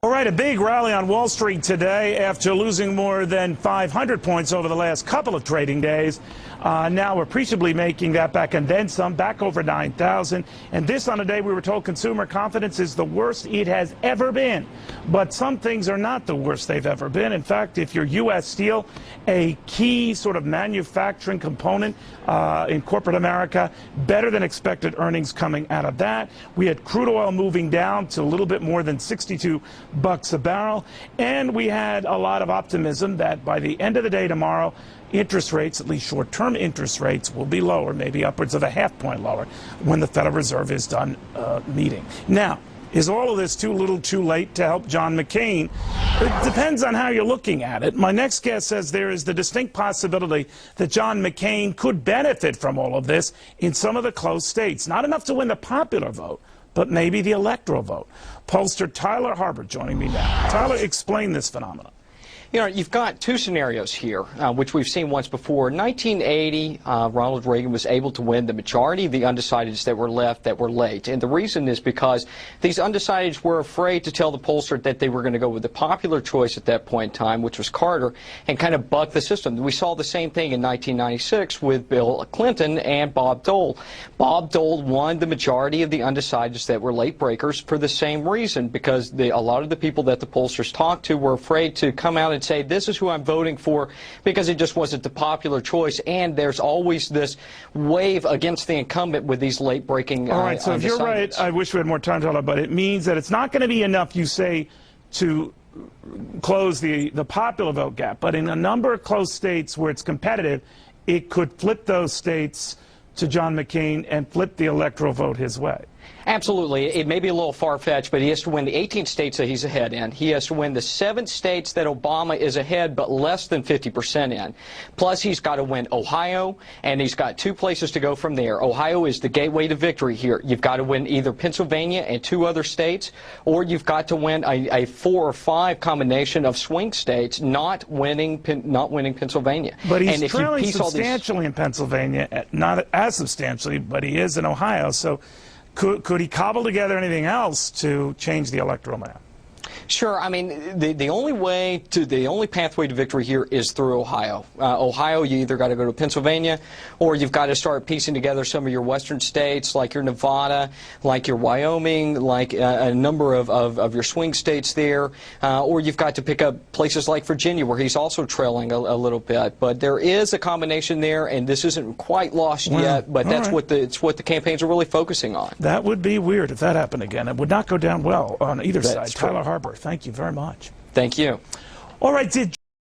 All right, a big rally on Wall Street today after losing more than 500 points over the last couple of trading days. Now appreciably making that back and then some, back over 9,000. And this on a day we were told consumer confidence is the worst it has ever been. But some things are not the worst they've ever been. In fact, if you're U.S. Steel, a key sort of manufacturing component in corporate America, better than expected earnings coming out of that. We had crude oil moving down to a little bit more than $62 a barrel, and we had a lot of optimism that by the end of the day tomorrow, interest rates, at least short-term interest rates, will be lower, maybe upwards of a half point lower when the Federal Reserve is done meeting. Now, is all of this too little too late to help John McCain? It depends on how you're looking at it. My next guest says there is the distinct possibility that John McCain could benefit from all of this in some of the close states. Not enough to win the popular vote, but maybe the electoral vote. Pollster Tyler Harber joining me now. Tyler, explain this phenomenon. You know, you've got two scenarios here, which we've seen once before. In 1980, Ronald Reagan was able to win the majority of the undecideds that were left that were late. And the reason is because these undecideds were afraid to tell the pollster that they were going to go with the popular choice at that point in time, which was Carter, and kind of buck the system. We saw the same thing in 1996 with Bill Clinton and Bob Dole. Bob Dole won the majority of the undecideds that were late breakers for the same reason, because a lot of the people that the pollsters talked to were afraid to come out and say, this is who I'm voting for, because it just wasn't the popular choice. And there's always this wave against the incumbent with these late-breaking All right, so if you're right, I wish we had more time to talk, but it means that it's not going to be enough, you say, to close the popular vote gap. But in a number of close states where it's competitive, it could flip those states to John McCain and flip the electoral vote his way. Absolutely. It may be a little far-fetched, but he has to win the 18 states that he's ahead in. He has to win the 7 states that Obama is ahead but less than 50% in. Plus, he's got to win Ohio, and he's got 2 places to go from there. Ohio is the gateway to victory here. You've got to win either Pennsylvania and 2 other states, or you've got to win a 4 or 5 combination of swing states, not winning Pennsylvania. But he's trailing substantially in Pennsylvania, not as substantially, but he is in Ohio. So could he cobble together anything else to change the electoral map? Sure. I mean, the only pathway to victory here is through Ohio. Ohio, you either got to go to Pennsylvania, or you've got to start piecing together some of your western states, like your Nevada, like your Wyoming, like a number of your swing states there, or you've got to pick up places like Virginia, where he's also trailing a little bit. But there is a combination there, and this isn't quite lost yet. But that's what the campaigns are really focusing on. That would be weird if that happened again. It would not go down well on either side. That's true. Tyler Harber, thank you very much. Thank you. All right,